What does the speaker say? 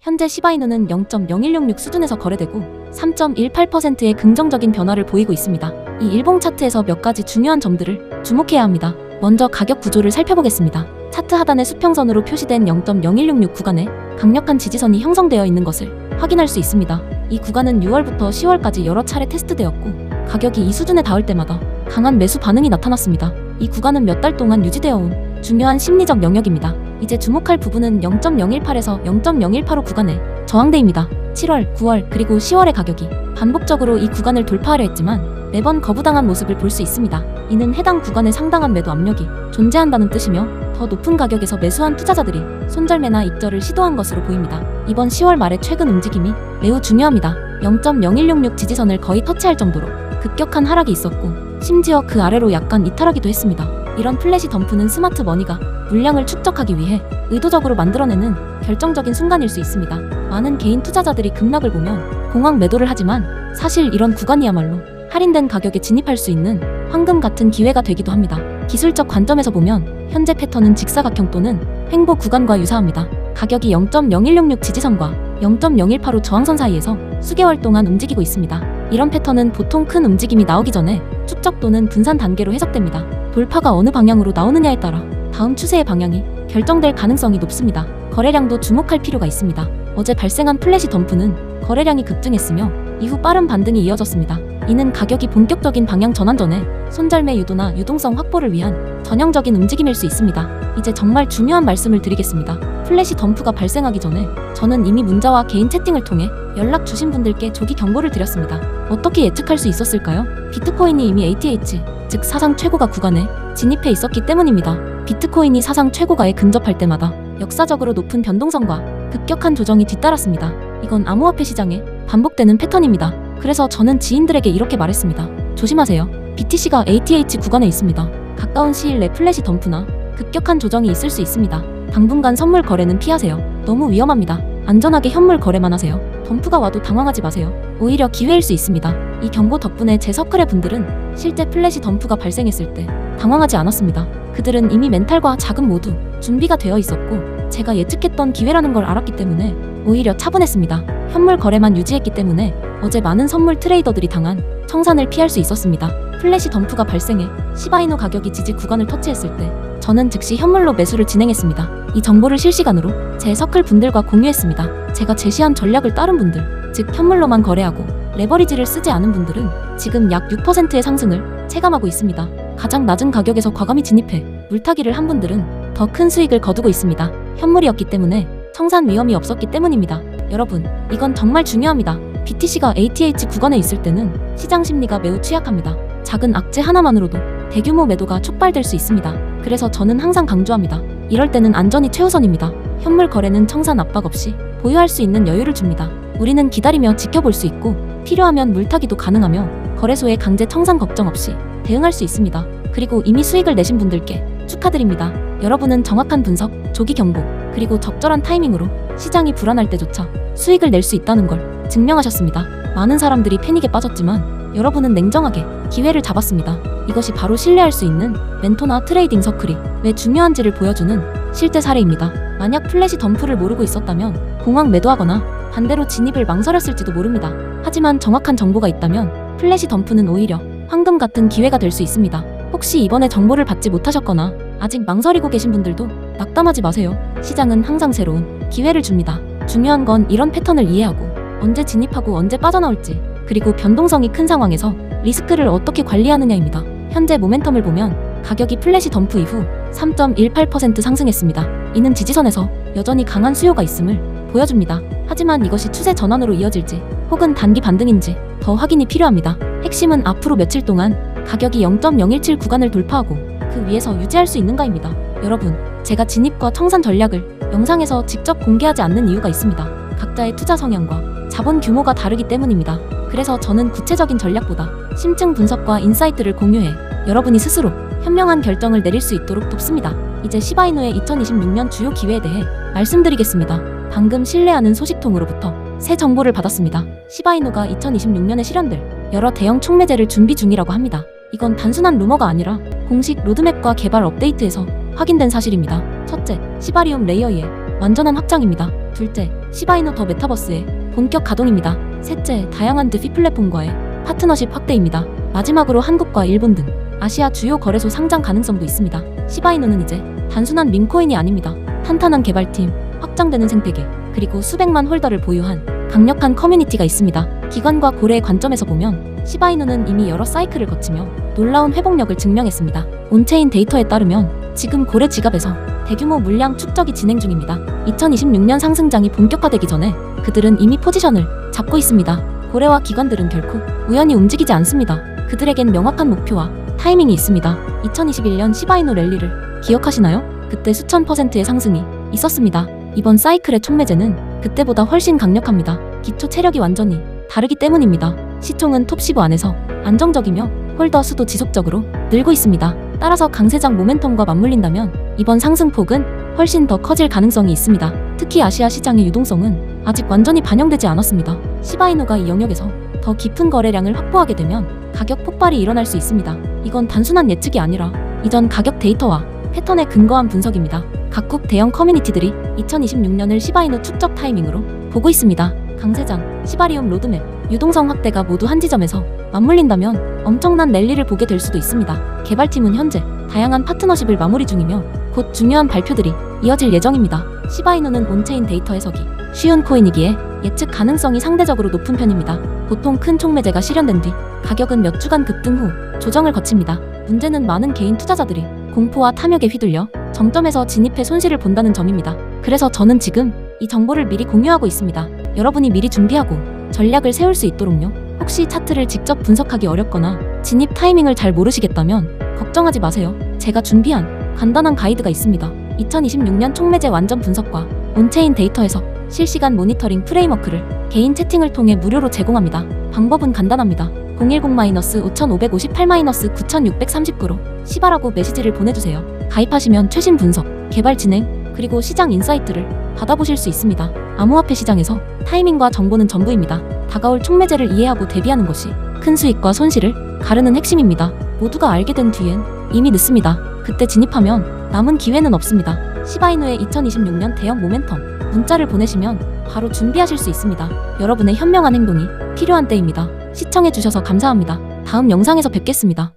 현재 시바이누는 0.0166 수준에서 거래되고 3.18%의 긍정적인 변화를 보이고 있습니다. 이 일봉 차트에서 몇 가지 중요한 점들을 주목해야 합니다. 먼저 가격 구조를 살펴보겠습니다. 차트 하단의 수평선으로 표시된 0.0166 구간에 강력한 지지선이 형성되어 있는 것을 확인할 수 있습니다. 이 구간은 6월부터 10월까지 여러 차례 테스트되었고 가격이 이 수준에 닿을 때마다 강한 매수 반응이 나타났습니다. 이 구간은 몇 달 동안 유지되어 온 중요한 심리적 영역입니다. 이제 주목할 부분은 0.018에서 0.0185 구간의 저항대입니다. 7월, 9월, 그리고 10월의 가격이 반복적으로 이 구간을 돌파하려 했지만 매번 거부당한 모습을 볼 수 있습니다. 이는 해당 구간에 상당한 매도 압력이 존재한다는 뜻이며 더 높은 가격에서 매수한 투자자들이 손절매나 입절을 시도한 것으로 보입니다. 이번 10월 말의 최근 움직임이 매우 중요합니다. 0.0166 지지선을 거의 터치할 정도로 급격한 하락이 있었고 심지어 그 아래로 약간 이탈하기도 했습니다. 이런 플래시 덤프는 스마트 머니가 물량을 축적하기 위해 의도적으로 만들어내는 결정적인 순간일 수 있습니다. 많은 개인 투자자들이 급락을 보면 공황 매도를 하지만 사실 이런 구간이야말로 할인된 가격에 진입할 수 있는 황금 같은 기회가 되기도 합니다. 기술적 관점에서 보면 현재 패턴은 직사각형 또는 횡보 구간과 유사합니다. 가격이 0.0166 지지선과 0.0185 저항선 사이에서 수개월 동안 움직이고 있습니다. 이런 패턴은 보통 큰 움직임이 나오기 전에 축적 또는 분산 단계로 해석됩니다. 돌파가 어느 방향으로 나오느냐에 따라 다음 추세의 방향이 결정될 가능성이 높습니다. 거래량도 주목할 필요가 있습니다. 어제 발생한 플래시 덤프는 거래량이 급증했으며 이후 빠른 반등이 이어졌습니다. 이는 가격이 본격적인 방향 전환 전에 손절매 유도나 유동성 확보를 위한 전형적인 움직임일 수 있습니다. 이제 정말 중요한 말씀을 드리겠습니다. 플래시 덤프가 발생하기 전에 저는 이미 문자와 개인 채팅을 통해 연락 주신 분들께 조기 경고를 드렸습니다. 어떻게 예측할 수 있었을까요? 비트코인이 이미 ATH, 즉 사상 최고가 구간에 진입해 있었기 때문입니다. 비트코인이 사상 최고가에 근접할 때마다 역사적으로 높은 변동성과 급격한 조정이 뒤따랐습니다. 이건 암호화폐 시장에 반복되는 패턴입니다. 그래서 저는 지인들에게 이렇게 말했습니다. 조심하세요. BTC가 ATH 구간에 있습니다. 가까운 시일 내 플래시 덤프나 급격한 조정이 있을 수 있습니다. 당분간 선물 거래는 피하세요. 너무 위험합니다. 안전하게 현물 거래만 하세요. 덤프가 와도 당황하지 마세요. 오히려 기회일 수 있습니다. 이 경고 덕분에 제 서클의 분들은 실제 플래시 덤프가 발생했을 때 당황하지 않았습니다. 그들은 이미 멘탈과 자금 모두 준비가 되어 있었고 제가 예측했던 기회라는 걸 알았기 때문에 오히려 차분했습니다. 현물 거래만 유지했기 때문에 어제 많은 선물 트레이더들이 당한 청산을 피할 수 있었습니다. 플래시 덤프가 발생해 시바이누 가격이 지지 구간을 터치했을 때 저는 즉시 현물로 매수를 진행했습니다. 이 정보를 실시간으로 제 서클 분들과 공유했습니다. 제가 제시한 전략을 따른 분들, 즉 현물로만 거래하고 레버리지를 쓰지 않은 분들은 지금 약 6%의 상승을 체감하고 있습니다. 가장 낮은 가격에서 과감히 진입해 물타기를 한 분들은 더 큰 수익을 거두고 있습니다. 현물이었기 때문에 청산 위험이 없었기 때문입니다. 여러분, 이건 정말 중요합니다. BTC가 ATH 구간에 있을 때는 시장 심리가 매우 취약합니다. 작은 악재 하나만으로도 대규모 매도가 촉발될 수 있습니다. 그래서 저는 항상 강조합니다. 이럴 때는 안전이 최우선입니다. 현물 거래는 청산 압박 없이 보유할 수 있는 여유를 줍니다. 우리는 기다리며 지켜볼 수 있고 필요하면 물타기도 가능하며 거래소의 강제 청산 걱정 없이 대응할 수 있습니다. 그리고 이미 수익을 내신 분들께 축하드립니다. 여러분은 정확한 분석, 조기 경고, 그리고 적절한 타이밍으로 시장이 불안할 때조차 수익을 낼 수 있다는 걸 증명하셨습니다. 많은 사람들이 패닉에 빠졌지만 여러분은 냉정하게 기회를 잡았습니다. 이것이 바로 신뢰할 수 있는 멘토나 트레이딩 서클이 왜 중요한지를 보여주는 실제 사례입니다. 만약 플래시 덤프를 모르고 있었다면 공황 매도하거나 반대로 진입을 망설였을지도 모릅니다. 하지만 정확한 정보가 있다면 플래시 덤프는 오히려 황금 같은 기회가 될 수 있습니다. 혹시 이번에 정보를 받지 못하셨거나 아직 망설이고 계신 분들도 낙담하지 마세요. 시장은 항상 새로운 기회를 줍니다. 중요한 건 이런 패턴을 이해하고 언제 진입하고 언제 빠져나올지, 그리고 변동성이 큰 상황에서 리스크를 어떻게 관리하느냐입니다. 현재 모멘텀을 보면 가격이 플래시 덤프 이후 3.18% 상승했습니다. 이는 지지선에서 여전히 강한 수요가 있음을 보여줍니다. 하지만 이것이 추세 전환으로 이어질지 혹은 단기 반등인지 더 확인이 필요합니다. 핵심은 앞으로 며칠 동안 가격이 0.017 구간을 돌파하고 그 위에서 유지할 수 있는가입니다. 여러분, 제가 진입과 청산 전략을 영상에서 직접 공개하지 않는 이유가 있습니다. 각자의 투자 성향과 자본 규모가 다르기 때문입니다. 그래서 저는 구체적인 전략보다 심층 분석과 인사이트를 공유해 여러분이 스스로 현명한 결정을 내릴 수 있도록 돕습니다. 이제 시바이누의 2026년 주요 기회에 대해 말씀드리겠습니다. 방금 신뢰하는 소식통으로부터 새 정보를 받았습니다. 시바이누가 2026년에 실현될 여러 대형 촉매제를 준비 중이라고 합니다. 이건 단순한 루머가 아니라 공식 로드맵과 개발 업데이트에서 확인된 사실입니다. 첫째, 시바리움 레이어 2의 완전한 확장입니다. 둘째, 시바이누 더 메타버스의 본격 가동입니다. 셋째, 다양한 드피 플랫폼과의 파트너십 확대입니다. 마지막으로 한국과 일본 등 아시아 주요 거래소 상장 가능성도 있습니다. 시바이누는 이제 단순한 밈코인이 아닙니다. 탄탄한 개발팀, 확장되는 생태계, 그리고 수백만 홀더를 보유한 강력한 커뮤니티가 있습니다. 기관과 고래의 관점에서 보면 시바이누는 이미 여러 사이클을 거치며 놀라운 회복력을 증명했습니다. 온체인 데이터에 따르면 지금 고래 지갑에서 대규모 물량 축적이 진행 중입니다. 2026년 상승장이 본격화되기 전에 그들은 이미 포지션을 잡고 있습니다. 고래와 기관들은 결코 우연히 움직이지 않습니다. 그들에겐 명확한 목표와 타이밍이 있습니다. 2021년 시바이누 랠리를 기억하시나요? 그때 수천 %의 상승이 있었습니다. 이번 사이클의 촉매제는 그때보다 훨씬 강력합니다. 기초 체력이 완전히 다르기 때문입니다. 시총은 톱15 안에서 안정적이며 홀더 수도 지속적으로 늘고 있습니다. 따라서 강세장 모멘텀과 맞물린다면 이번 상승폭은 훨씬 더 커질 가능성이 있습니다. 특히 아시아 시장의 유동성은 아직 완전히 반영되지 않았습니다. 시바이누가 이 영역에서 더 깊은 거래량을 확보하게 되면 가격 폭발이 일어날 수 있습니다. 이건 단순한 예측이 아니라 이전 가격 데이터와 패턴에 근거한 분석입니다. 각국 대형 커뮤니티들이 2026년을 시바이누 축적 타이밍으로 보고 있습니다. 강세장, 시바리움 로드맵, 유동성 확대가 모두 한 지점에서 맞물린다면 엄청난 랠리를 보게 될 수도 있습니다. 개발팀은 현재 다양한 파트너십을 마무리 중이며 곧 중요한 발표들이 이어질 예정입니다. 시바이누는 온체인 데이터 해석이 쉬운 코인이기에 예측 가능성이 상대적으로 높은 편입니다. 보통 큰 촉매제가 실현된 뒤 가격은 몇 주간 급등 후 조정을 거칩니다. 문제는 많은 개인 투자자들이 공포와 탐욕에 휘둘려 정점에서 진입해 손실을 본다는 점입니다. 그래서 저는 지금 이 정보를 미리 공유하고 있습니다. 여러분이 미리 준비하고 전략을 세울 수 있도록요. 혹시 차트를 직접 분석하기 어렵거나 진입 타이밍을 잘 모르시겠다면 걱정하지 마세요. 제가 준비한 간단한 가이드가 있습니다. 2026년 촉매제 완전 분석과 온체인 데이터 해석, 실시간 모니터링 프레임워크를 개인 채팅을 통해 무료로 제공합니다. 방법은 간단합니다. 010-5558-9639로 시바라고 메시지를 보내주세요. 가입하시면 최신 분석, 개발 진행, 그리고 시장 인사이트를 받아보실 수 있습니다. 암호화폐 시장에서 타이밍과 정보는 전부입니다. 다가올 촉매제를 이해하고 대비하는 것이 큰 수익과 손실을 가르는 핵심입니다. 모두가 알게 된 뒤엔 이미 늦습니다. 그때 진입하면 남은 기회는 없습니다. 시바이누의 2026년 대형 모멘텀 문자를 보내시면 바로 준비하실 수 있습니다. 여러분의 현명한 행동이 필요한 때입니다. 시청해주셔서 감사합니다. 다음 영상에서 뵙겠습니다.